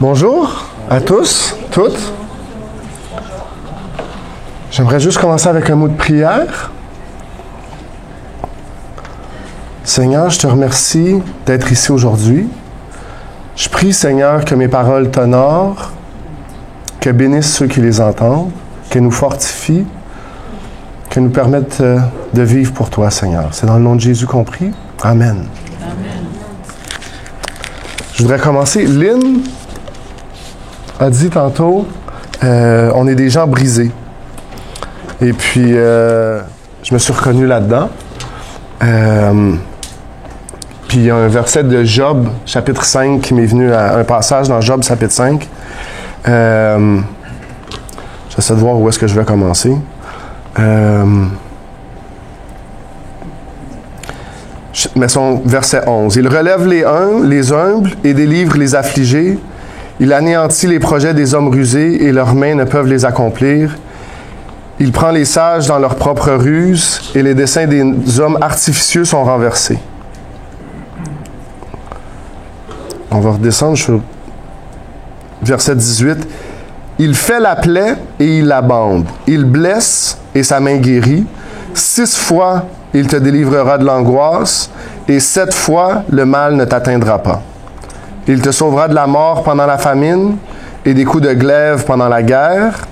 Bonjour à tous, toutes. J'aimerais juste commencer avec un mot de prière. Seigneur, je te remercie d'être ici aujourd'hui. Je prie, Seigneur, que mes paroles t'honorent, que bénissent ceux qui les entendent, qu'elles nous fortifient, qu'elles nous permettent de vivre pour toi, Seigneur. C'est dans le nom de Jésus qu'on prie. Amen. Amen. Je voudrais commencer. Lynn a dit tantôt, on est des gens brisés. Et puis, je me suis reconnu là-dedans. Puis, il y a un verset de Job, chapitre 5, qui m'est venu à un passage dans Job, chapitre 5. J'essaie de voir où est-ce que je vais commencer. Mais son verset 11. « Il relève les humbles et délivre les affligés. Il anéantit les projets des hommes rusés et leurs mains ne peuvent les accomplir. Il prend les sages dans leur propre ruse et les desseins des hommes artificieux sont renversés. » On va redescendre sur verset 18. « Il fait la plaie et il la bande. Il blesse et sa main guérit. 6 fois, il te délivrera de l'angoisse et 7 fois, le mal ne t'atteindra pas. Il te sauvera de la mort pendant la famine et des coups de glaive pendant la guerre.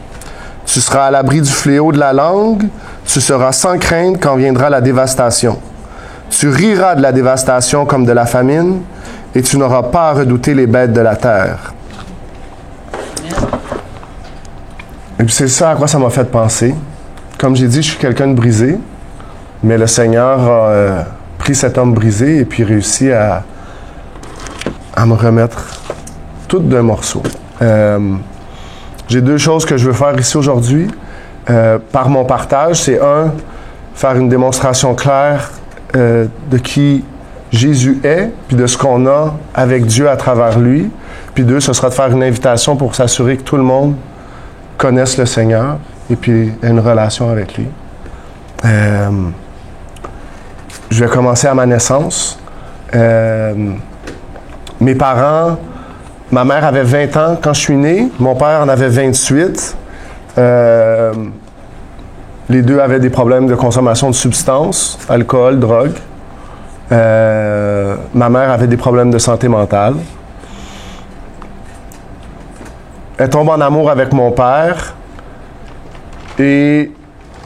Tu seras à l'abri du fléau de la langue. Tu seras sans crainte quand viendra la dévastation. Tu riras de la dévastation comme de la famine et tu n'auras pas à redouter les bêtes de la terre. » Et puis c'est ça à quoi ça m'a fait penser. Comme j'ai dit, je suis quelqu'un de brisé, mais le Seigneur a pris cet homme brisé et puis réussi à me remettre tout d'un morceau. J'ai 2 choses que je veux faire ici aujourd'hui. Par mon partage, c'est 1, faire une démonstration claire de qui Jésus est, puis de ce qu'on a avec Dieu à travers lui. Puis 2, ce sera de faire une invitation pour s'assurer que tout le monde connaisse le Seigneur et puis ait une relation avec lui. Je vais commencer à ma naissance. Mes parents, ma mère avait 20 ans quand je suis né, mon père en avait 28. Les 2 avaient des problèmes de consommation de substances, alcool, drogue. Ma mère avait des problèmes de santé mentale. Elle tombe en amour avec mon père et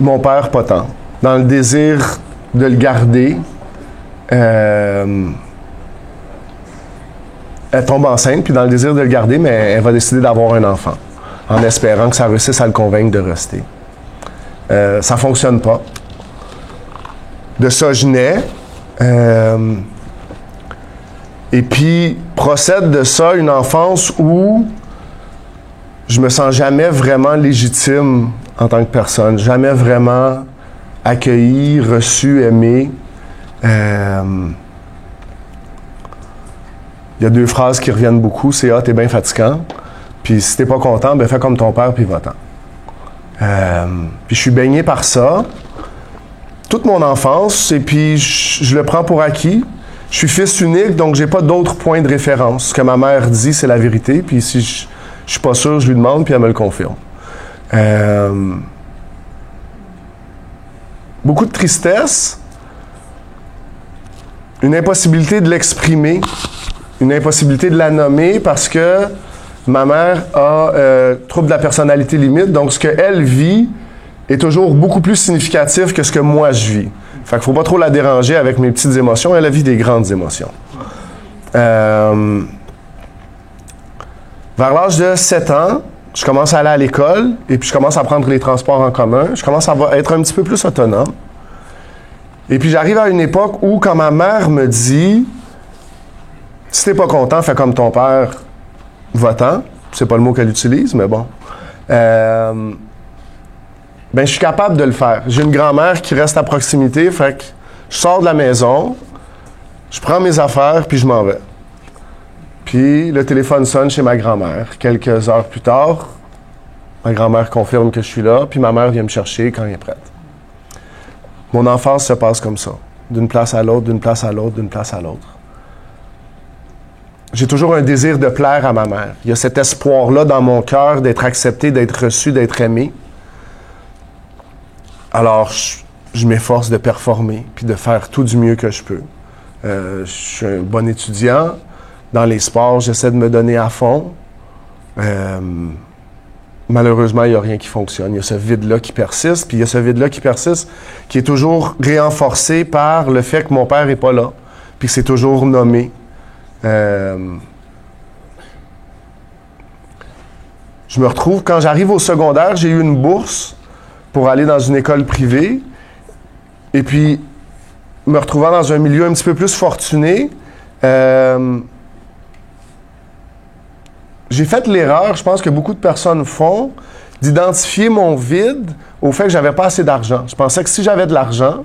mon père pas tant. Dans le désir de le garder, elle tombe enceinte, puis dans le désir de le garder, mais elle va décider d'avoir un enfant, en espérant que ça réussisse à le convaincre de rester. Ça fonctionne pas. De ça, je nais. Et puis, procède de ça une enfance où je me sens jamais vraiment légitime en tant que personne, jamais vraiment accueilli, reçu, aimé. Il y a 2 phrases qui reviennent beaucoup, c'est « Ah, t'es bien fatigant », puis si t'es pas content, ben fais comme ton père, puis va-t'en. Puis je suis baigné par ça, toute mon enfance, et puis je le prends pour acquis. Je suis fils unique, donc j'ai pas d'autres points de référence. Ce que ma mère dit, c'est la vérité, puis si je suis pas sûr, je lui demande, puis elle me le confirme. Beaucoup de tristesse, une impossibilité de l'exprimer, une impossibilité de la nommer parce que ma mère a trouble de la personnalité limite, donc ce qu'elle vit est toujours beaucoup plus significatif que ce que moi je vis. Fait qu'il faut pas trop la déranger avec mes petites émotions, elle vit des grandes émotions. Vers l'âge de 7 ans, je commence à aller à l'école et puis je commence à prendre les transports en commun. Je commence à être un petit peu plus autonome. Et puis j'arrive à une époque où quand ma mère me dit « Si t'es pas content, fais comme ton père, va-t'en ». C'est pas le mot qu'elle utilise, mais bon. Ben je suis capable de le faire. J'ai une grand-mère qui reste à proximité, fait que je sors de la maison, je prends mes affaires puis je m'en vais. Puis le téléphone sonne chez ma grand-mère. Quelques heures plus tard, ma grand-mère confirme que je suis là, puis ma mère vient me chercher quand elle est prête. Mon enfance se passe comme ça, d'une place à l'autre, d'une place à l'autre, d'une place à l'autre. j'ai toujours un désir de plaire à ma mère. Il y a cet espoir-là dans mon cœur d'être accepté, d'être reçu, d'être aimé. Alors, je m'efforce de performer, puis de faire tout du mieux que je peux. Je suis un bon étudiant. Dans les sports, j'essaie de me donner à fond. Malheureusement, il n'y a rien qui fonctionne. Il y a ce vide-là qui persiste, puis il y a ce vide-là qui persiste, qui est toujours renforcé par le fait que mon père n'est pas là, puis que c'est toujours nommé. Je me retrouve, quand j'arrive au secondaire, j'ai eu une bourse pour aller dans une école privée, et puis, me retrouvant dans un milieu un petit peu plus fortuné, j'ai fait l'erreur, je pense que beaucoup de personnes font, d'identifier mon vide au fait que j'avais pas assez d'argent. Je pensais que si j'avais de l'argent,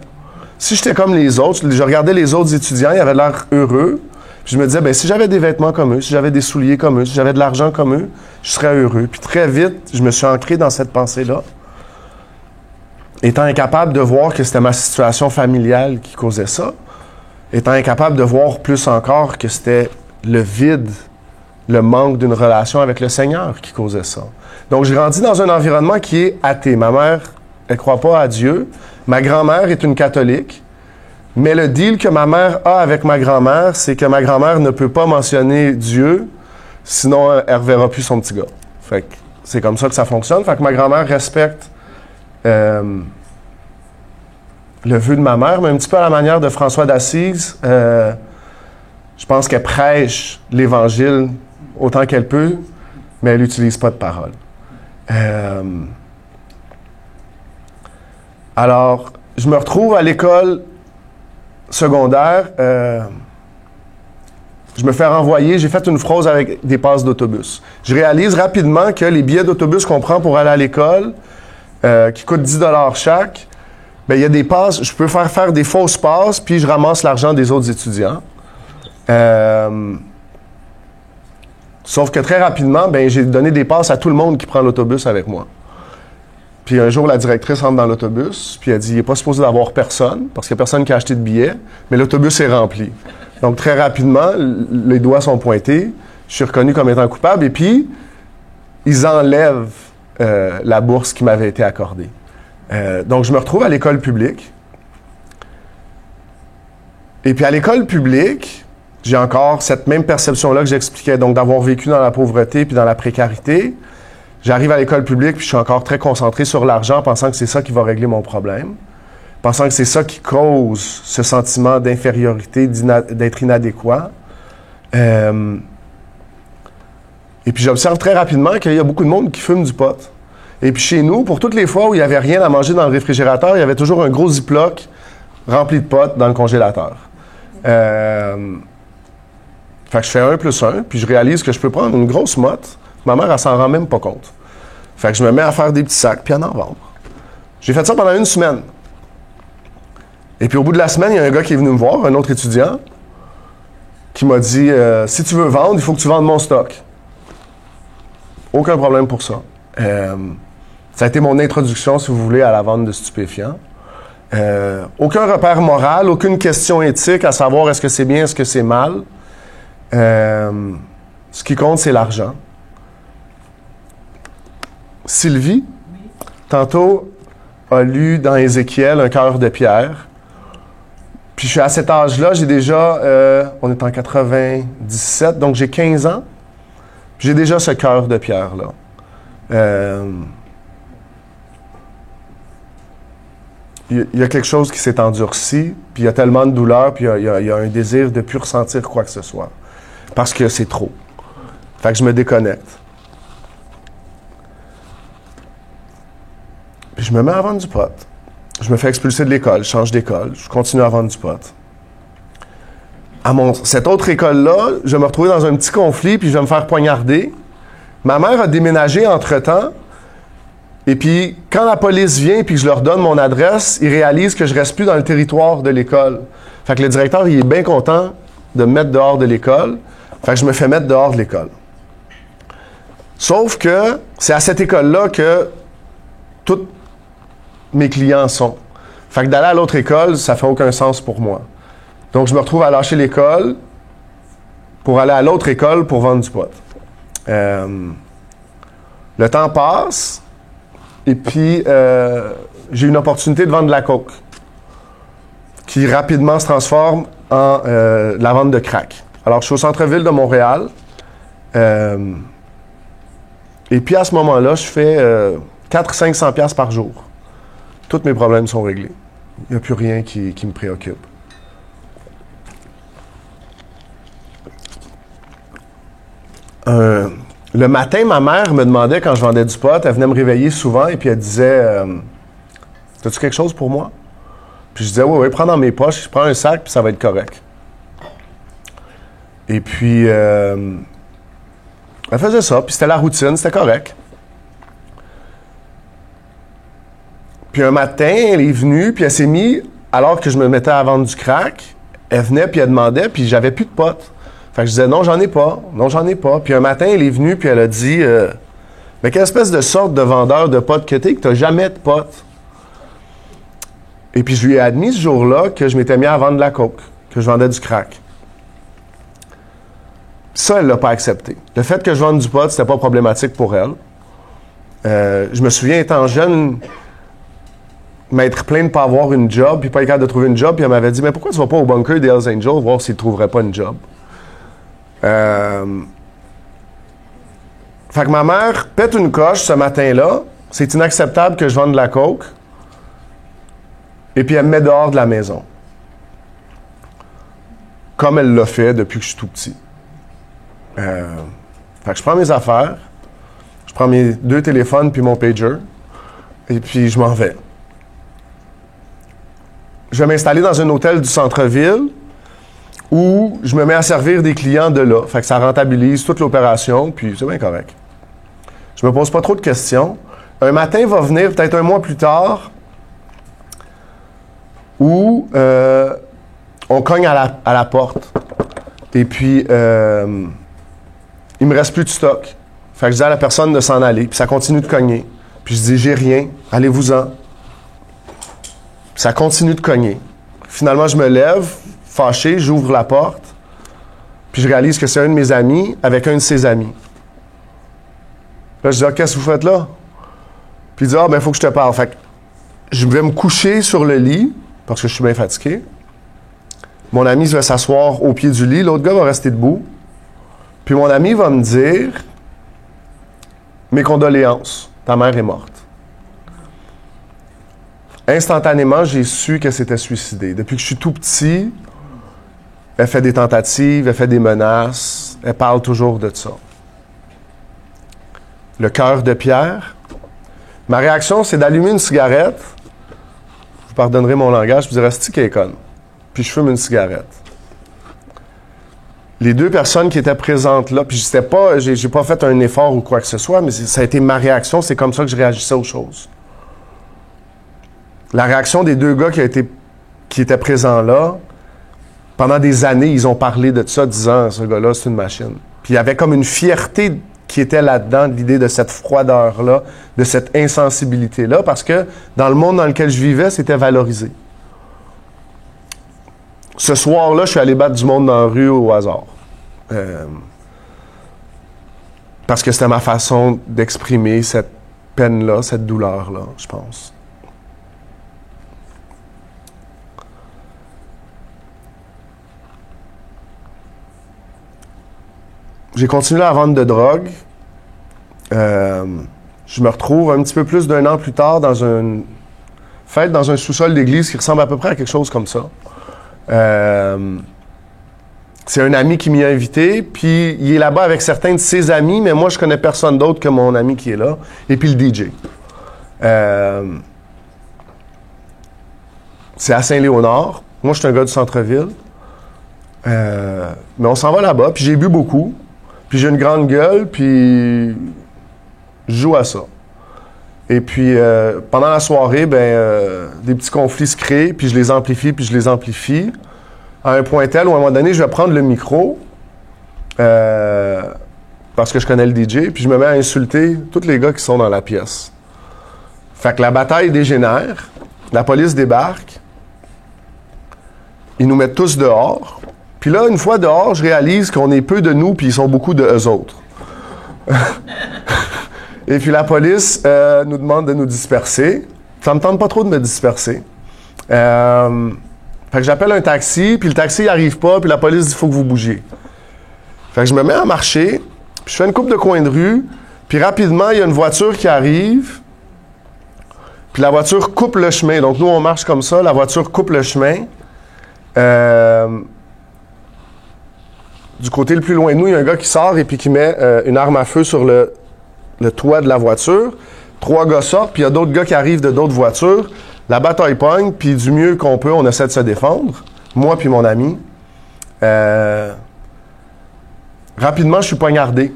si j'étais comme les autres, je regardais les autres étudiants, ils avaient l'air heureux, puis je me disais, ben si j'avais des vêtements comme eux, si j'avais des souliers comme eux, si j'avais de l'argent comme eux, je serais heureux. Puis très vite, je me suis ancré dans cette pensée-là, étant incapable de voir que c'était ma situation familiale qui causait ça, étant incapable de voir plus encore que c'était le vide, le manque d'une relation avec le Seigneur qui causait ça. Donc, j'ai grandi dans un environnement qui est athée. Ma mère, elle ne croit pas à Dieu. Ma grand-mère est une catholique. Mais le deal que ma mère a avec ma grand-mère, c'est que ma grand-mère ne peut pas mentionner Dieu, sinon elle ne reverra plus son petit gars. Fait que c'est comme ça que ça fonctionne. Fait que ma grand-mère respecte le vœu de ma mère, mais un petit peu à la manière de François d'Assise, je pense qu'elle prêche l'Évangile autant qu'elle peut, mais elle n'utilise pas de parole. Alors, je me retrouve à l'école secondaire, je me fais renvoyer, j'ai fait une fraude avec des passes d'autobus. Je réalise rapidement que les billets d'autobus qu'on prend pour aller à l'école, qui coûtent 10 $ chaque, bien, il y a des passes, je peux faire des fausses passes, puis je ramasse l'argent des autres étudiants. Sauf que très rapidement, ben, j'ai donné des passes à tout le monde qui prend l'autobus avec moi. Puis un jour, la directrice entre dans l'autobus, puis elle dit, il n'est pas supposé d'avoir personne, parce qu'il n'y a personne qui a acheté de billets, mais l'autobus est rempli. Donc très rapidement, les doigts sont pointés, je suis reconnu comme étant coupable, et puis, ils enlèvent la bourse qui m'avait été accordée. Donc je me retrouve à l'école publique. Et puis à l'école publique, j'ai encore cette même perception-là que j'expliquais, donc d'avoir vécu dans la pauvreté puis dans la précarité. J'arrive à l'école publique puis je suis encore très concentré sur l'argent, pensant que c'est ça qui va régler mon problème, pensant que c'est ça qui cause ce sentiment d'infériorité, d'être inadéquat. Et puis j'observe très rapidement qu'il y a beaucoup de monde qui fume du pot. Et puis chez nous, pour toutes les fois où il n'y avait rien à manger dans le réfrigérateur, il y avait toujours un gros ziploc rempli de pot dans le congélateur. Fait que je fais 1 + 1, puis je réalise que je peux prendre une grosse motte. Ma mère, elle s'en rend même pas compte. Fait que je me mets à faire des petits sacs, puis à en vendre. J'ai fait ça pendant 1 semaine. Et puis au bout de la semaine, il y a un gars qui est venu me voir, un autre étudiant, qui m'a dit « Si tu veux vendre, il faut que tu vendes mon stock. » Aucun problème pour ça. Ça a été mon introduction, si vous voulez, à la vente de stupéfiants. Aucun repère moral, aucune question éthique à savoir est-ce que c'est bien, est-ce que c'est mal. Ce qui compte, c'est l'argent. Sylvie, tantôt, a lu dans Ézéchiel un cœur de pierre. Puis je suis à cet âge-là, j'ai déjà, on est en 97, donc j'ai 15 ans. J'ai déjà ce cœur de pierre-là. Il y a quelque chose qui s'est endurci, puis il y a tellement de douleur, puis il y a un désir de ne plus ressentir quoi que ce soit. Parce que c'est trop. Fait que je me déconnecte. Puis je me mets à vendre du pot. Je me fais expulser de l'école, je change d'école, je continue à vendre du pot. Cette autre école-là, je vais me retrouver dans un petit conflit, puis je vais me faire poignarder. Ma mère a déménagé entre-temps, et puis quand la police vient et que je leur donne mon adresse, ils réalisent que je ne reste plus dans le territoire de l'école. Fait que le directeur, il est bien content de me mettre dehors de l'école. Fait que je me fais mettre dehors de l'école. Sauf que c'est à cette école-là que tous mes clients sont. Fait que d'aller à l'autre école, ça fait aucun sens pour moi. Donc, je me retrouve à lâcher l'école pour aller à l'autre école pour vendre du pot. Le temps passe, et puis j'ai une opportunité de vendre de la coke, qui rapidement se transforme en la vente de crack. Alors, je suis au centre-ville de Montréal, et puis à ce moment-là, je fais 400-500 piastres par jour. Tous mes problèmes sont réglés. Il n'y a plus rien qui me préoccupe. Le matin, ma mère me demandait, quand je vendais du pot, elle venait me réveiller souvent et puis elle disait « As-tu quelque chose pour moi? » Puis je disais « Oui, prends dans mes poches, je prends un sac puis ça va être correct. » Et puis, elle faisait ça, puis c'était la routine, c'était correct. Puis un matin, elle est venue, puis elle s'est mise, alors que je me mettais à vendre du crack, elle venait, puis elle demandait, puis j'avais plus de potes. Fait que je disais, non, j'en ai pas. Non, j'en ai pas. Puis un matin, elle est venue, puis elle a dit, mais quelle espèce de sorte de vendeur de potes que t'es, que t'as jamais de potes? Et puis je lui ai admis ce jour-là que je m'étais mis à vendre de la coke, que je vendais du crack. Ça, elle l'a pas accepté. Le fait que je vende du pot, c'était pas problématique pour elle. Je me souviens, étant jeune, m'être plaint de ne pas avoir une job, puis pas être capable de trouver une job, puis elle m'avait dit, mais pourquoi tu vas pas au bunker des Hells Angels voir s'ils ne trouveraient pas une job? Fait que ma mère pète une coche ce matin-là. C'est inacceptable que je vende de la coke. Et puis elle me met dehors de la maison. Comme elle l'a fait depuis que je suis tout petit. Fait que je prends mes affaires, je prends mes 2 téléphones puis mon pager, et puis je m'en vais. Je vais m'installer dans un hôtel du centre-ville où je me mets à servir des clients de là. Fait que ça rentabilise toute l'opération, puis c'est bien correct. Je me pose pas trop de questions. Un matin va venir, peut-être un mois plus tard, où on cogne à la porte. Et puis, il me reste plus de stock. Fait que je dis à la personne de s'en aller, puis ça continue de cogner. Puis je dis, j'ai rien, allez-vous-en. Ça continue de cogner. Finalement, je me lève, fâché, j'ouvre la porte, puis je réalise que c'est un de mes amis avec un de ses amis. Là, je dis, ah, qu'est-ce que vous faites là? Puis il dit, ah, ben, il faut que je te parle. Fait que je vais me coucher sur le lit, parce que je suis bien fatigué. Mon ami va s'asseoir au pied du lit, l'autre gars va rester debout. Puis mon ami va me dire, mes condoléances, ta mère est morte. Instantanément, j'ai su qu'elle s'était suicidée. Depuis que je suis tout petit, elle fait des tentatives, elle fait des menaces, elle parle toujours de ça. Le cœur de pierre. Ma réaction, c'est d'allumer une cigarette. Vous pardonnerez mon langage, je dirais, c'est-tu qu'elle est conne? Puis je fume une cigarette. Les 2 personnes qui étaient présentes là, puis j'ai pas fait un effort ou quoi que ce soit, mais ça a été ma réaction, c'est comme ça que je réagissais aux choses. La réaction des 2 gars qui étaient présents là, pendant des années, ils ont parlé de ça, disant, ce gars-là, c'est une machine. Puis il y avait comme une fierté qui était là-dedans, l'idée de cette froideur-là, de cette insensibilité-là, parce que dans le monde dans lequel je vivais, c'était valorisé. Ce soir-là, je suis allé battre du monde dans la rue au hasard. Parce que c'était ma façon d'exprimer cette peine-là, cette douleur-là, je pense. J'ai continué à vendre de drogue. Je me retrouve un petit peu plus d'1 an plus tard dans une fête dans un sous-sol d'église qui ressemble à peu près à quelque chose comme ça. C'est un ami qui m'y a invité, puis il est là-bas avec certains de ses amis, mais moi, je connais personne d'autre que mon ami qui est là, et puis le DJ. C'est à Saint-Léonard. Moi, je suis un gars du centre-ville. Mais on s'en va là-bas, puis j'ai bu beaucoup, puis j'ai une grande gueule, puis je joue à ça. Et puis, pendant la soirée, des petits conflits se créent, puis je les amplifie, à un point tel où, à un moment donné, je vais prendre le micro, parce que je connais le DJ, puis je me mets à insulter tous les gars qui sont dans la pièce. Fait que la bataille dégénère, la police débarque, ils nous mettent tous dehors, Puis là, une fois dehors, je réalise qu'on est peu de nous, puis ils sont beaucoup de eux autres. Et puis la police nous demande de nous disperser. Ça me tente pas trop de me disperser. Fait que j'appelle un taxi, puis le taxi n'arrive pas, puis la police dit « il faut que vous bougiez ». Fait que je me mets à marcher, puis je fais une coupe de coin de rue, puis rapidement, il y a une voiture qui arrive, puis la voiture coupe le chemin. Donc nous, on marche comme ça, la voiture coupe le chemin. Du côté le plus loin de nous, il y a un gars qui sort et puis qui met une arme à feu sur le toit de la voiture. 3 gars sortent, puis il y a d'autres gars qui arrivent de d'autres voitures. La bataille pogne, puis du mieux qu'on peut, on essaie de se défendre. Moi puis mon ami. Rapidement, je suis poignardé.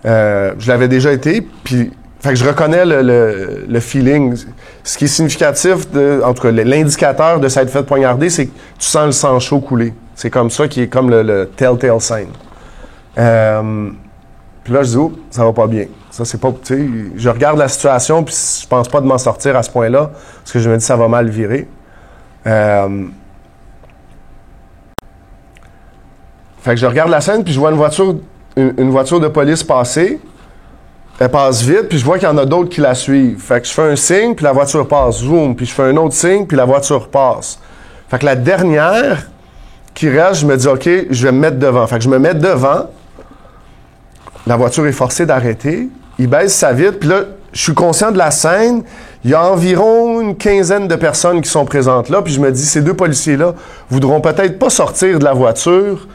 Je l'avais déjà été, puis fait que je reconnais le feeling. Ce qui est significatif, en tout cas, l'indicateur de s'être fait poignarder, c'est que tu sens le sang chaud couler. C'est comme ça qui est comme le telltale sign. Puis là, je dis, oh, ça va pas bien. Ça, c'est pas, tu sais, je regarde la situation, puis je pense pas de m'en sortir à ce point-là, parce que je me dis, ça va mal virer. Fait que je regarde la scène, puis je vois une voiture de police passer. Elle passe vite, puis je vois qu'il y en a d'autres qui la suivent. Fait que je fais un signe, puis la voiture passe. Zoom, puis je fais un autre signe, puis la voiture passe. Fait que la dernière qui reste, je me dis, OK, je vais me mettre devant. Fait que je me mets devant. La voiture est forcée d'arrêter. Il baisse sa vitre, puis là, je suis conscient de la scène. Il y a environ une quinzaine de personnes qui sont présentes là, puis je me dis, ces 2 policiers-là voudront peut-être pas sortir de la voiture,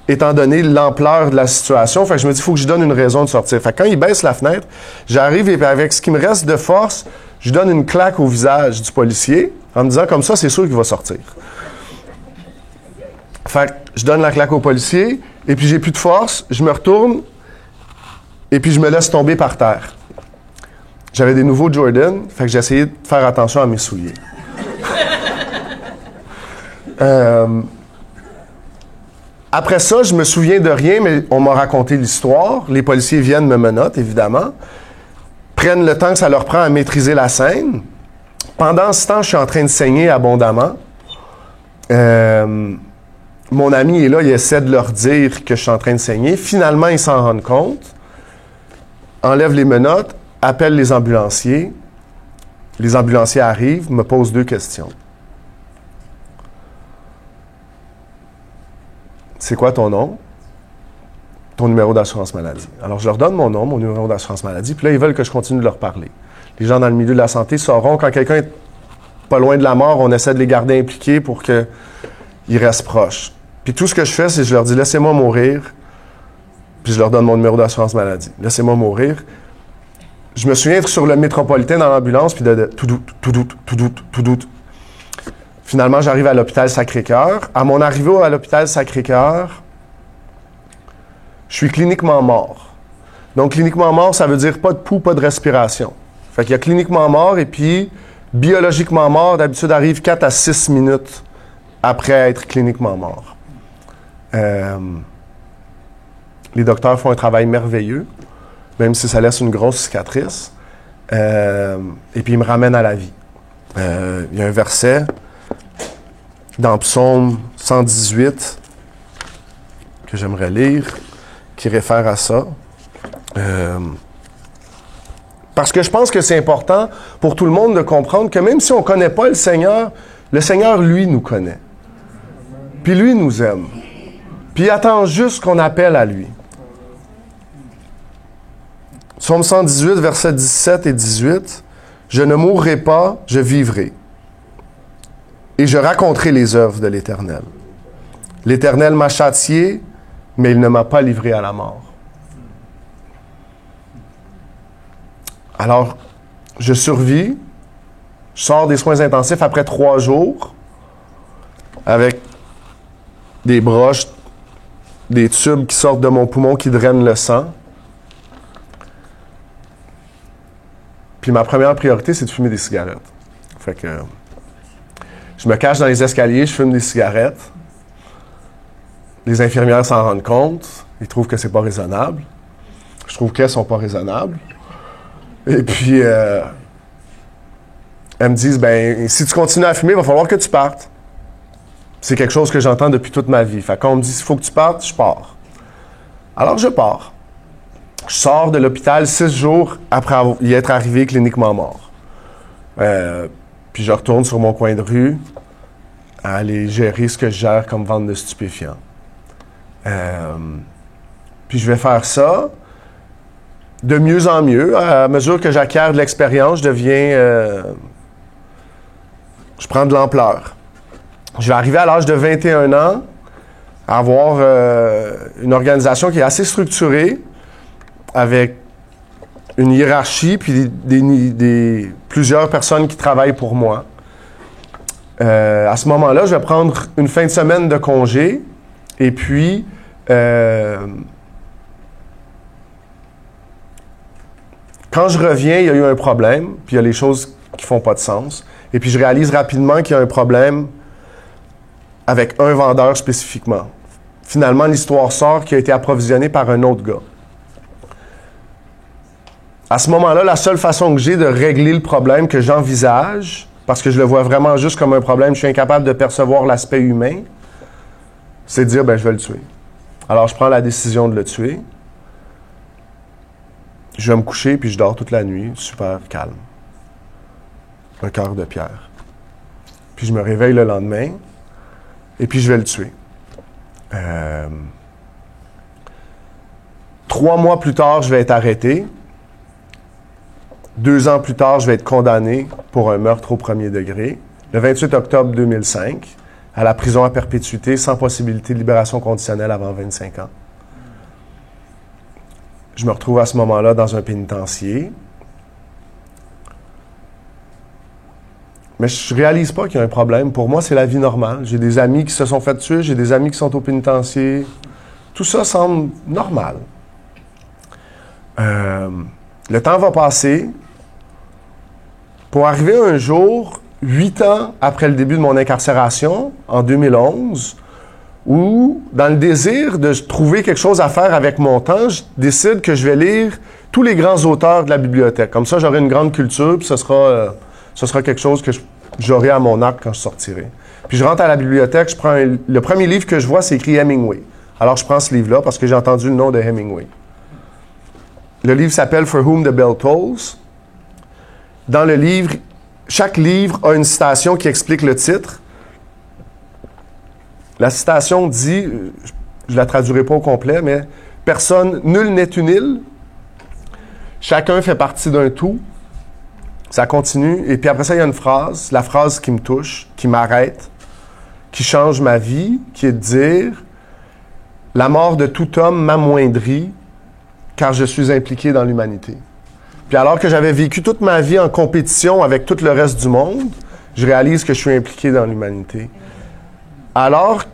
étant donné l'ampleur de la situation. Fait que je me dis, il faut que je donne une raison de sortir. Fait que quand il baisse la fenêtre, j'arrive et avec ce qui me reste de force, je donne une claque au visage du policier, en me disant, comme ça, c'est sûr qu'il va sortir. Fait que je donne la claque au policier, et puis j'ai plus de force, je me retourne, et puis je me laisse tomber par terre. J'avais des nouveaux Jordan, fait que j'ai essayé de faire attention à mes souliers. Après ça, je me souviens de rien, mais on m'a raconté l'histoire. Les policiers viennent me menotter, évidemment, prennent le temps que ça leur prend à maîtriser la scène. Pendant ce temps, je suis en train de saigner abondamment. Mon ami est là, il essaie de leur dire que je suis en train de saigner. Finalement, ils s'en rendent compte, enlèvent les menottes, appellent les ambulanciers. Les ambulanciers arrivent, me posent 2 questions. C'est quoi ton nom? Ton numéro d'assurance maladie. Alors, je leur donne mon nom, mon numéro d'assurance maladie, puis là, ils veulent que je continue de leur parler. Les gens dans le milieu de la santé sauront quand quelqu'un est pas loin de la mort, on essaie de les garder impliqués pour qu'ils restent proches. Puis tout ce que je fais, c'est que je leur dis « Laissez-moi mourir », puis je leur donne mon numéro d'assurance maladie. « Laissez-moi mourir ». Je me souviens être sur le métropolitain dans l'ambulance, puis de tout doute. Finalement, j'arrive à l'hôpital Sacré-Cœur. À mon arrivée à l'hôpital Sacré-Cœur, je suis cliniquement mort. Donc, cliniquement mort, ça veut dire pas de pouls, pas de respiration. Fait qu'il y a cliniquement mort et puis biologiquement mort, d'habitude, arrive 4 à 6 minutes après être cliniquement mort. Les docteurs font un travail merveilleux, même si ça laisse une grosse cicatrice. Et puis, ils me ramènent à la vie. Il y a un verset dans Psaume 118 que j'aimerais lire, qui réfère à ça. Parce que je pense que c'est important pour tout le monde de comprendre que même si on ne connaît pas le Seigneur, lui, nous connaît. Puis lui nous aime. Puis il attend juste qu'on appelle à lui. Psaume 118, versets 17 et 18. « Je ne mourrai pas, je vivrai. Et je raconterai les œuvres de l'Éternel. L'Éternel m'a châtié, mais il ne m'a pas livré à la mort. » Alors, je survis, je sors des soins intensifs après 3 jours, avec des broches, des tubes qui sortent de mon poumon qui drainent le sang. Puis ma première priorité, c'est de fumer des cigarettes. Fait que je me cache dans les escaliers, je fume des cigarettes. Les infirmières s'en rendent compte. Ils trouvent que c'est pas raisonnable. Je trouve qu'elles sont pas raisonnables. Et puis, elles me disent, ben, si tu continues à fumer, il va falloir que tu partes. C'est quelque chose que j'entends depuis toute ma vie. Fait que quand on me dit, il faut que tu partes, je pars. Alors, je pars. Je sors de l'hôpital 6 jours après y être arrivé cliniquement mort. Puis je retourne sur mon coin de rue à aller gérer ce que je gère comme vente de stupéfiants. Puis je vais faire ça de mieux en mieux. À mesure que j'acquiers de l'expérience, je prends de l'ampleur. Je vais arriver à l'âge de 21 ans à avoir une organisation qui est assez structurée, avec une hiérarchie, puis plusieurs personnes qui travaillent pour moi. À ce moment-là, je vais prendre une fin de semaine de congé, et puis quand je reviens, il y a eu un problème, puis il y a les choses qui font pas de sens, et puis je réalise rapidement qu'il y a un problème avec un vendeur spécifiquement. Finalement, l'histoire sort qui a été approvisionné par un autre gars. À ce moment-là, la seule façon que j'ai de régler le problème que j'envisage, parce que je le vois vraiment juste comme un problème, je suis incapable de percevoir l'aspect humain, c'est de dire, je vais le tuer. Alors, je prends la décision de le tuer. Je vais me coucher, puis je dors toute la nuit, super calme. Un cœur de pierre. Puis je me réveille le lendemain, et puis je vais le tuer. 3 mois plus tard, je vais être arrêté. 2 ans plus tard, je vais être condamné pour un meurtre au premier degré, le 28 octobre 2005, à la prison à perpétuité, sans possibilité de libération conditionnelle avant 25 ans. Je me retrouve à ce moment-là dans un pénitencier. Mais je réalise pas qu'il y a un problème. Pour moi, c'est la vie normale. J'ai des amis qui se sont fait tuer, j'ai des amis qui sont au pénitencier. Tout ça semble normal. Le temps va passer. Pour arriver un jour, 8 ans après le début de mon incarcération, en 2011, où, dans le désir de trouver quelque chose à faire avec mon temps, je décide que je vais lire tous les grands auteurs de la bibliothèque. Comme ça, j'aurai une grande culture, puis ce sera quelque chose que j'aurai à mon arc quand je sortirai. Puis je rentre à la bibliothèque, je prends le premier livre que je vois, c'est écrit Hemingway. Alors je prends ce livre-là parce que j'ai entendu le nom de Hemingway. Le livre s'appelle For Whom the Bell Tolls. Dans le livre, chaque livre a une citation qui explique le titre. La citation dit, je la traduirai pas au complet, mais « Personne, nul n'est une île. Chacun fait partie d'un tout. » Ça continue. Et puis après ça, il y a une phrase, la phrase qui me touche, qui m'arrête, qui change ma vie, qui est de dire « La mort de tout homme m'amoindrit, car je suis impliqué dans l'humanité. » Puis alors que j'avais vécu toute ma vie en compétition avec tout le reste du monde, je réalise que je suis impliqué dans l'humanité. Alors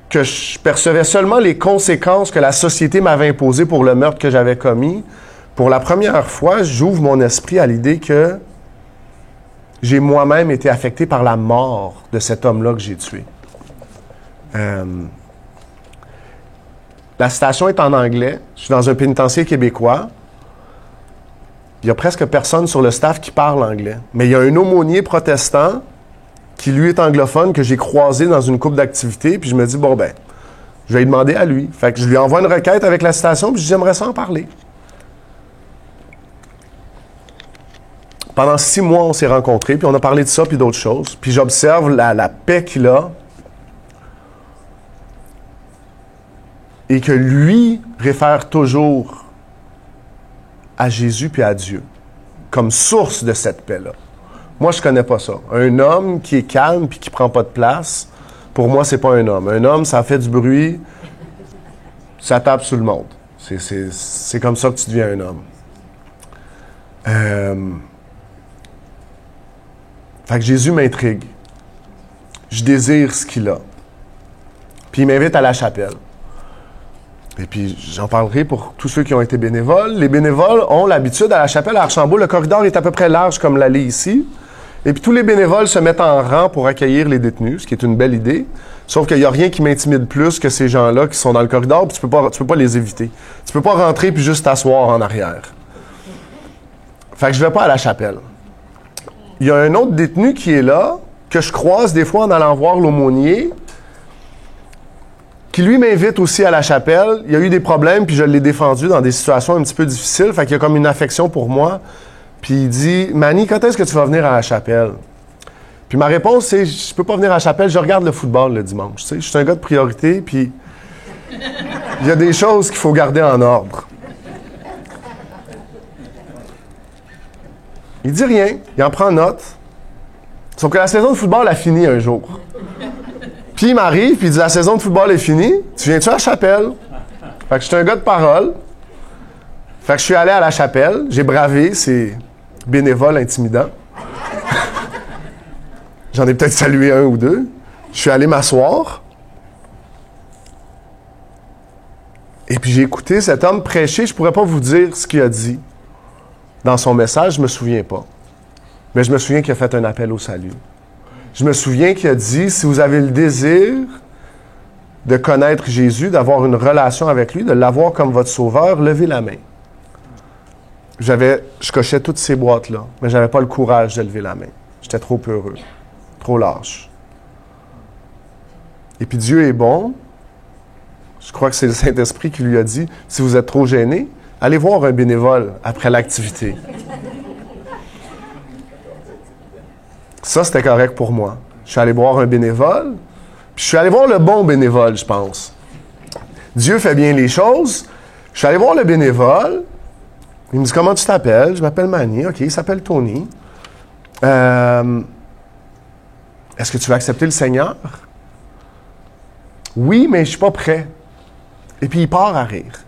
que je percevais seulement les conséquences que la société m'avait imposées pour le meurtre que j'avais commis, pour la première fois, j'ouvre mon esprit à l'idée que j'ai moi-même été affecté par la mort de cet homme-là que j'ai tué. La citation est en anglais. Je suis dans un pénitencier québécois. Il y a presque personne sur le staff qui parle anglais. Mais il y a un aumônier protestant qui, lui, est anglophone, que j'ai croisé dans une couple d'activités. Puis je me dis, je vais lui demander à lui. Fait que je lui envoie une requête avec la citation, puis je dis, j'aimerais ça en parler. Pendant 6 mois, on s'est rencontrés, puis on a parlé de ça, puis d'autres choses. Puis j'observe la paix qu'il a. Et que lui réfère toujours à Jésus puis à Dieu comme source de cette paix-là. Moi, je connais pas ça. Un homme qui est calme puis qui prend pas de place, pour moi, c'est pas un homme. Un homme, ça fait du bruit, ça tape sur le monde. C'est comme ça que tu deviens un homme. Fait que Jésus m'intrigue. Je désire ce qu'il a. Puis il m'invite à la chapelle. Et puis, j'en parlerai pour tous ceux qui ont été bénévoles. Les bénévoles ont l'habitude, à la chapelle à Archambault, le corridor est à peu près large comme l'allée ici. Et puis, tous les bénévoles se mettent en rang pour accueillir les détenus, ce qui est une belle idée. Sauf qu'il n'y a rien qui m'intimide plus que ces gens-là qui sont dans le corridor, puis tu peux pas les éviter. Tu peux pas rentrer puis juste t'asseoir en arrière. Fait que je vais pas à la chapelle. Il y a un autre détenu qui est là, que je croise des fois en allant voir l'aumônier, Puis lui m'invite aussi à la chapelle. Il y a eu des problèmes, puis je l'ai défendu dans des situations un petit peu difficiles. Fait qu'il y a comme une affection pour moi. Puis il dit, « Manny, quand est-ce que tu vas venir à la chapelle? » Puis ma réponse, c'est, « Je peux pas venir à la chapelle, je regarde le football le dimanche. » Tu sais, je suis un gars de priorité, puis il y a des choses qu'il faut garder en ordre. Il dit rien, il en prend note. Sauf que la saison de football a fini un jour. Puis il m'arrive, puis il dit, la saison de football est finie, tu viens-tu à la chapelle? Fait que je suis un gars de parole. Fait que je suis allé à la chapelle, j'ai bravé ces bénévoles intimidants. J'en ai peut-être salué un ou deux. Je suis allé m'asseoir. Et puis j'ai écouté cet homme prêcher, je pourrais pas vous dire ce qu'il a dit dans son message, je me souviens pas. Mais je me souviens qu'il a fait un appel au salut. Je me souviens qu'il a dit, si vous avez le désir de connaître Jésus, d'avoir une relation avec lui, de l'avoir comme votre sauveur, levez la main. Je cochais toutes ces boîtes-là, mais j'avais pas le courage de lever la main. J'étais trop peureux, trop lâche. Et puis Dieu est bon. Je crois que c'est le Saint-Esprit qui lui a dit, si vous êtes trop gêné, allez voir un bénévole après l'activité. Ça, c'était correct pour moi. Je suis allé voir un bénévole, puis je suis allé voir le bon bénévole, je pense. Dieu fait bien les choses. Je suis allé voir le bénévole. Il me dit, comment tu t'appelles? Je m'appelle Manny. OK, il s'appelle Tony. Est-ce que tu veux accepter le Seigneur? Oui, mais je suis pas prêt. Et puis, il part à rire.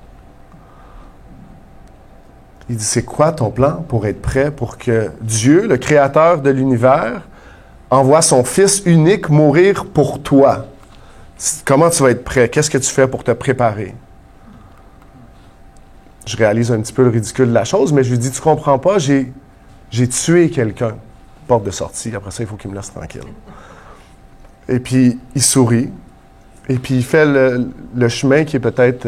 Il dit, c'est quoi ton plan pour être prêt pour que Dieu, le Créateur de l'univers, envoie son Fils unique mourir pour toi? Comment tu vas être prêt? Qu'est-ce que tu fais pour te préparer? Je réalise un petit peu le ridicule de la chose, mais je lui dis, tu comprends pas, j'ai tué quelqu'un. Porte de sortie, après ça, il faut qu'il me laisse tranquille. Et puis, il sourit. Et puis, il fait le chemin qui est peut-être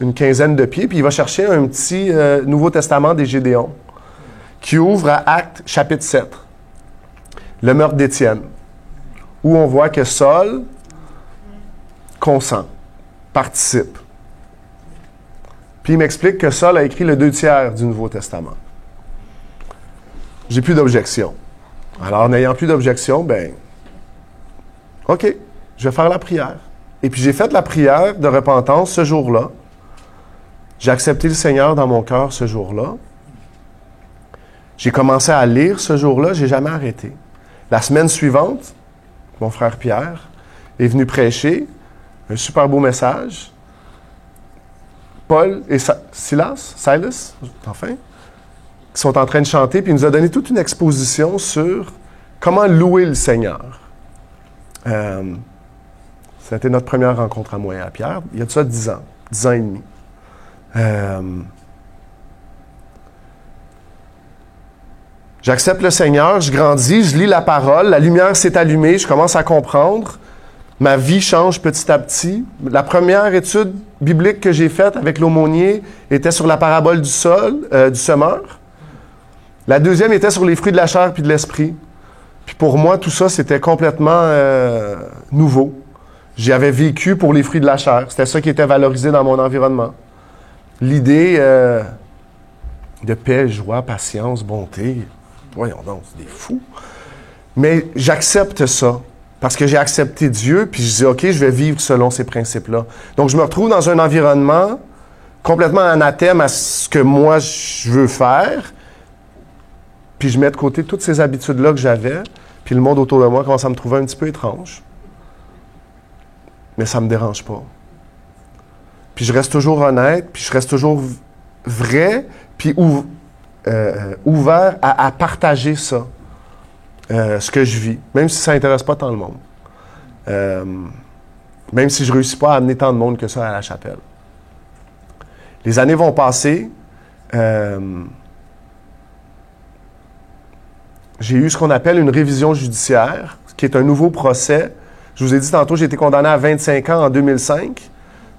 une quinzaine de pieds, puis il va chercher un petit Nouveau Testament des Gédéons qui ouvre à Actes, chapitre 7. Le meurtre d'Étienne, où on voit que Saul consent, participe. Puis il m'explique que Saul a écrit le 2/3 du Nouveau Testament. J'ai plus d'objection. Alors, n'ayant plus d'objection, ben, OK, je vais faire la prière. Et puis j'ai fait la prière de repentance ce jour-là. J'ai accepté le Seigneur dans mon cœur ce jour-là. J'ai commencé à lire ce jour-là, j'ai jamais arrêté. La semaine suivante, mon frère Pierre est venu prêcher un super beau message. Paul et Silas, enfin, qui sont en train de chanter, puis il nous a donné toute une exposition sur comment louer le Seigneur. C'était notre première rencontre à moi et à Pierre, il y a de ça 10 ans et demi. J'accepte le Seigneur, je grandis, je lis la parole, la lumière s'est allumée, je commence à comprendre. Ma vie change petit à petit. La première étude biblique que j'ai faite avec l'aumônier était sur la parabole du semeur. La deuxième était sur les fruits de la chair puis de l'esprit. Puis pour moi, tout ça, c'était complètement nouveau. J'avais vécu pour les fruits de la chair. C'était ça qui était valorisé dans mon environnement. L'idée de paix, joie, patience, bonté. Voyons donc, c'est des fous. Mais j'accepte ça. Parce que j'ai accepté Dieu, puis je dis, OK, je vais vivre selon ces principes-là. Donc, je me retrouve dans un environnement complètement anathème à ce que moi, je veux faire, puis je mets de côté toutes ces habitudes-là que j'avais, puis le monde autour de moi commence à me trouver un petit peu étrange. Mais ça ne me dérange pas. Puis je reste toujours honnête, puis je reste toujours vrai, puis ouvert à partager ça. Ce que je vis, même si ça n'intéresse pas tant le monde. Même si je ne réussis pas à amener tant de monde que ça à la chapelle. Les années vont passer. J'ai eu ce qu'on appelle une révision judiciaire, qui est un nouveau procès. Je vous ai dit tantôt, j'ai été condamné à 25 ans en 2005.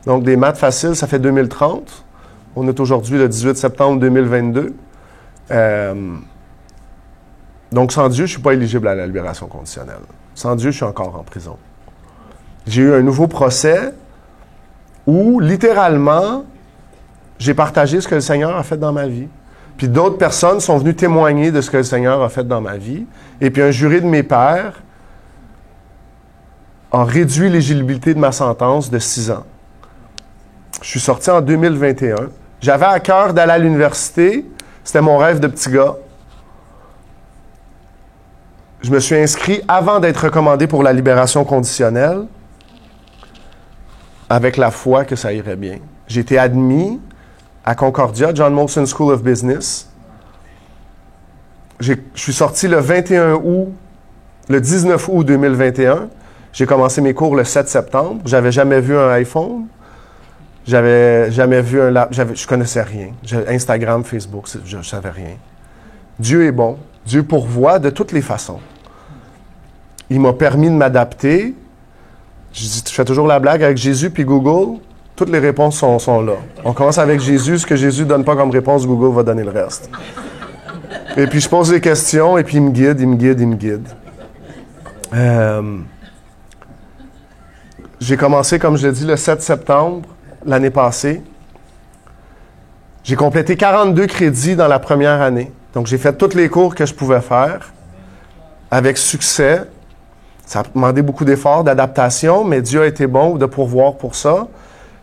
Donc, des maths faciles, ça fait 2030. On est aujourd'hui le 18 septembre 2022. Donc, sans Dieu, je ne suis pas éligible à la libération conditionnelle. Sans Dieu, je suis encore en prison. J'ai eu un nouveau procès où, littéralement, j'ai partagé ce que le Seigneur a fait dans ma vie. Puis d'autres personnes sont venues témoigner de ce que le Seigneur a fait dans ma vie. Et puis un jury de mes pairs a réduit l'éligibilité de ma sentence de 6 ans. Je suis sorti en 2021. J'avais à cœur d'aller à l'université. C'était mon rêve de petit gars. Je me suis inscrit avant d'être recommandé pour la libération conditionnelle, avec la foi que ça irait bien. J'ai été admis à Concordia, John Molson School of Business. Je suis sorti le 19 août 2021. J'ai commencé mes cours le 7 septembre. J'avais jamais vu un iPhone. J'avais jamais vu je connaissais rien. Instagram, Facebook, je ne savais rien. Dieu est bon. Dieu pourvoit de toutes les façons. Il m'a permis de m'adapter. Je fais toujours la blague avec Jésus puis Google. Toutes les réponses sont là. On commence avec Jésus. Ce que Jésus ne donne pas comme réponse, Google va donner le reste. Et puis je pose des questions et puis il me guide. J'ai commencé, comme je l'ai dit, le 7 septembre l'année passée. J'ai complété 42 crédits dans la première année. Donc, j'ai fait tous les cours que je pouvais faire avec succès. Ça a demandé beaucoup d'efforts, d'adaptation, mais Dieu a été bon de pourvoir pour ça.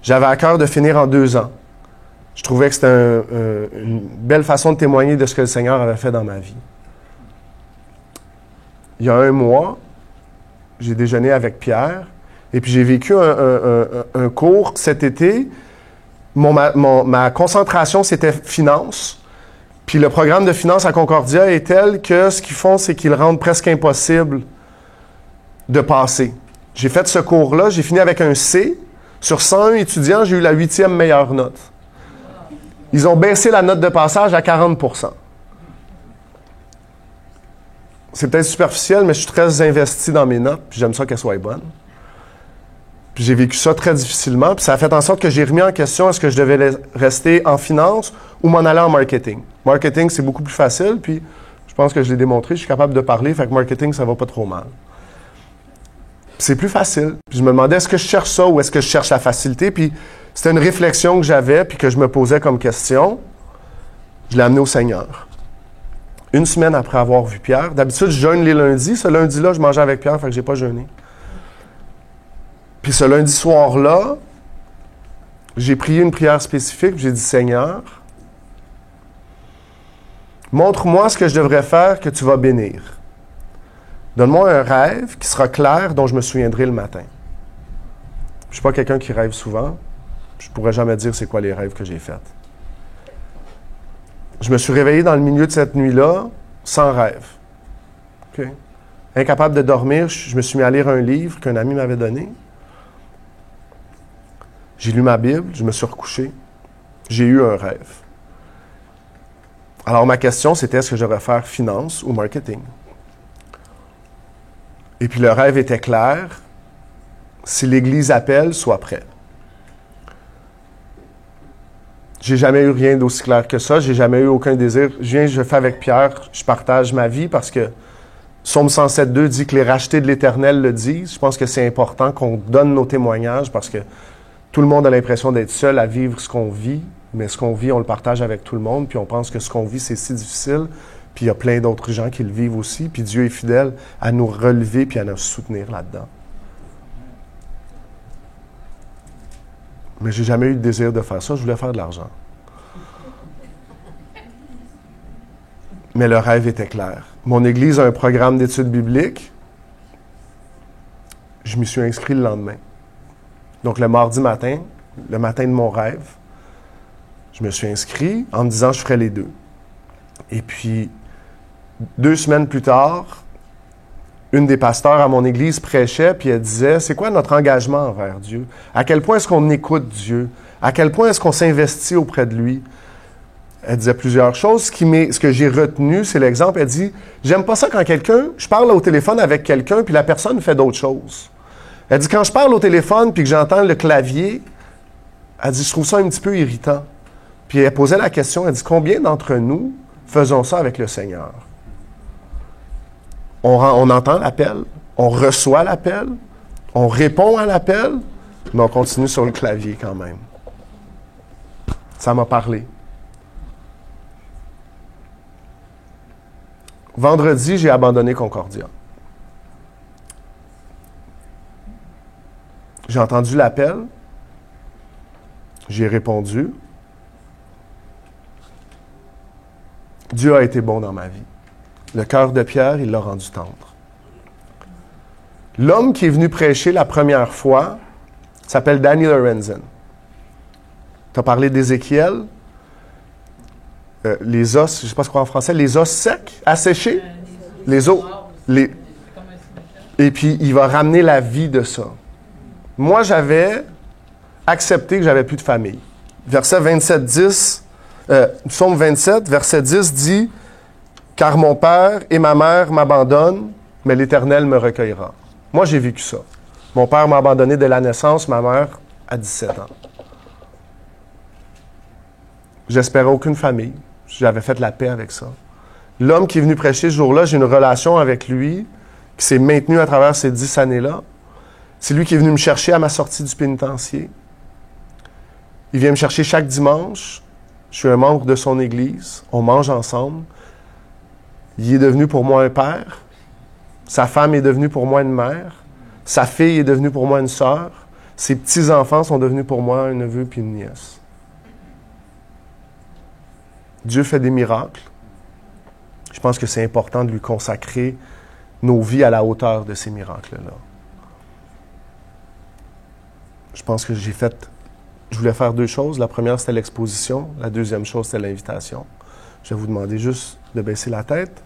J'avais à cœur de finir en 2 ans. Je trouvais que c'était une belle façon de témoigner de ce que le Seigneur avait fait dans ma vie. Il y a 1 mois, j'ai déjeuné avec Pierre et puis j'ai vécu un cours cet été. Ma concentration, c'était finance. Puis le programme de finance à Concordia est tel que ce qu'ils font, c'est qu'ils le rendent presque impossible de passer. J'ai fait ce cours-là, j'ai fini avec un C. Sur 101 étudiants, j'ai eu la 8e meilleure note. Ils ont baissé la note de passage à 40%. C'est peut-être superficiel, mais je suis très investi dans mes notes, puis j'aime ça qu'elles soient bonnes. Puis j'ai vécu ça très difficilement, puis ça a fait en sorte que j'ai remis en question est-ce que je devais rester en finance ou m'en aller en marketing. Marketing, c'est beaucoup plus facile, puis je pense que je l'ai démontré, je suis capable de parler, fait que marketing, ça va pas trop mal. Puis c'est plus facile. Puis je me demandais est-ce que je cherche ça ou est-ce que je cherche la facilité, puis c'était une réflexion que j'avais, puis que je me posais comme question. Je l'ai amené au Seigneur. 1 semaine après avoir vu Pierre, d'habitude, je jeûne les lundis. Ce lundi-là, je mangeais avec Pierre, fait que j'ai pas jeûné. Puis ce lundi soir-là, j'ai prié une prière spécifique, j'ai dit, Seigneur, montre-moi ce que je devrais faire que tu vas bénir. Donne-moi un rêve qui sera clair, dont je me souviendrai le matin. Je ne suis pas quelqu'un qui rêve souvent. Je ne pourrais jamais dire c'est quoi les rêves que j'ai faits. Je me suis réveillé dans le milieu de cette nuit-là, sans rêve. Okay. Incapable de dormir, je me suis mis à lire un livre qu'un ami m'avait donné. J'ai lu ma Bible, je me suis recouché. J'ai eu un rêve. Alors ma question, c'était est-ce que je devrais faire finance ou marketing? Et puis le rêve était clair. Si l'Église appelle, sois prêt. J'ai jamais eu rien d'aussi clair que ça. J'ai jamais eu aucun désir. Je fais avec Pierre, je partage ma vie parce que Psaume 107.2 dit que les rachetés de l'Éternel le disent. Je pense que c'est important qu'on donne nos témoignages parce que tout le monde a l'impression d'être seul à vivre ce qu'on vit, mais ce qu'on vit, on le partage avec tout le monde, puis on pense que ce qu'on vit, c'est si difficile, puis il y a plein d'autres gens qui le vivent aussi, puis Dieu est fidèle à nous relever puis à nous soutenir là-dedans. Mais j'ai jamais eu de désir de faire ça, je voulais faire de l'argent. Mais le rêve était clair. Mon église a un programme d'études bibliques. Je m'y suis inscrit le lendemain. Donc, le mardi matin, le matin de mon rêve, je me suis inscrit en me disant je ferais les 2. Et puis, 2 semaines plus tard, une des pasteurs à mon église prêchait, puis elle disait, c'est quoi notre engagement envers Dieu? À quel point est-ce qu'on écoute Dieu? À quel point est-ce qu'on s'investit auprès de lui? Elle disait plusieurs choses. Ce que j'ai retenu, c'est l'exemple. Elle dit, j'aime pas ça quand je parle au téléphone avec quelqu'un, puis la personne fait d'autres choses. Elle dit, quand je parle au téléphone, puis que j'entends le clavier, elle dit, je trouve ça un petit peu irritant. Puis elle posait la question, elle dit, combien d'entre nous faisons ça avec le Seigneur? On entend l'appel, on reçoit l'appel, on répond à l'appel, Mais on continue sur le clavier quand même. Ça m'a parlé. Vendredi, j'ai abandonné Concordia. J'ai entendu l'appel. J'ai répondu. Dieu a été bon dans ma vie. Le cœur de Pierre, il l'a rendu tendre. L'homme qui est venu prêcher la première fois s'appelle Danny Lorenzen. Tu as parlé d'Ézéchiel. Les os, je ne sais pas ce qu'on dit en français, les os secs, asséchés. Les os. Et puis, il va ramener la vie de ça. Moi, j'avais accepté que j'avais plus de famille. Verset 27, 10, Psaume 27, verset 10 dit « Car mon père et ma mère m'abandonnent, mais l'Éternel me recueillera. » Moi, j'ai vécu ça. Mon père m'a abandonné dès la naissance, ma mère à 17 ans. J'espérais aucune famille. J'avais fait la paix avec ça. L'homme qui est venu prêcher ce jour-là, j'ai une relation avec lui qui s'est maintenue à travers ces 10 années-là. C'est lui qui est venu me chercher à ma sortie du pénitencier. Il vient me chercher chaque dimanche. Je suis un membre de son église. On mange ensemble. Il est devenu pour moi un père. Sa femme est devenue pour moi une mère. Sa fille est devenue pour moi une sœur. Ses petits-enfants sont devenus pour moi un neveu puis une nièce. Dieu fait des miracles. Je pense que c'est important de lui consacrer nos vies à la hauteur de ces miracles-là. Je pense que je voulais faire 2 choses. La première, c'était l'exposition. La deuxième chose, c'était l'invitation. Je vais vous demander juste de baisser la tête.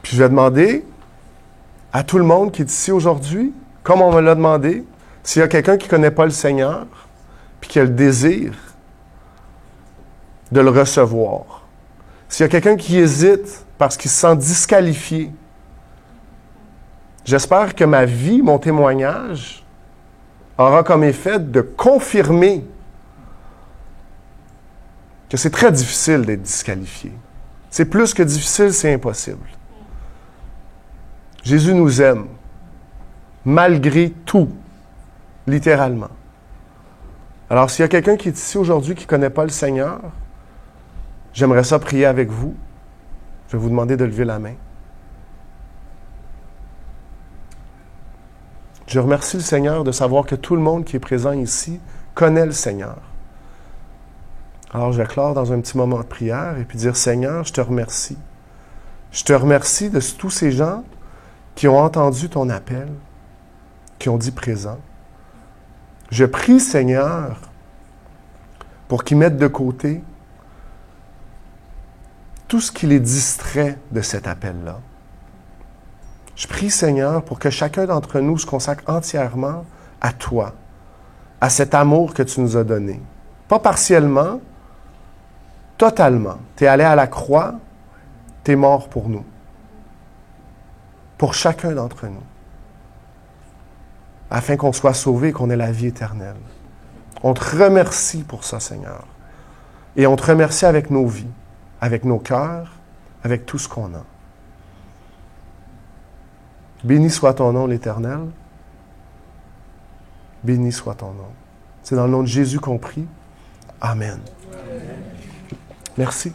Puis je vais demander à tout le monde qui est ici aujourd'hui, comme on me l'a demandé, s'il y a quelqu'un qui ne connaît pas le Seigneur, puis qui a le désir de le recevoir. S'il y a quelqu'un qui hésite parce qu'il se sent disqualifié, j'espère que ma vie, mon témoignage, aura comme effet de confirmer que c'est très difficile d'être disqualifié. C'est plus que difficile, c'est impossible. Jésus nous aime, malgré tout, littéralement. Alors, s'il y a quelqu'un qui est ici aujourd'hui qui ne connaît pas le Seigneur, j'aimerais ça prier avec vous. Je vais vous demander de lever la main. Je remercie le Seigneur de savoir que tout le monde qui est présent ici connaît le Seigneur. Alors, je vais clore dans un petit moment de prière et puis dire, Seigneur, je te remercie. Je te remercie de tous ces gens qui ont entendu ton appel, qui ont dit présent. Je prie, Seigneur, pour qu'ils mettent de côté tout ce qui les distrait de cet appel-là. Je prie, Seigneur, pour que chacun d'entre nous se consacre entièrement à toi, à cet amour que tu nous as donné. Pas partiellement, totalement. Tu es allé à la croix, tu es mort pour nous. Pour chacun d'entre nous. Afin qu'on soit sauvés et qu'on ait la vie éternelle. On te remercie pour ça, Seigneur. Et on te remercie avec nos vies, avec nos cœurs, avec tout ce qu'on a. Béni soit ton nom, l'Éternel. Béni soit ton nom. C'est dans le nom de Jésus qu'on prie. Amen. Merci.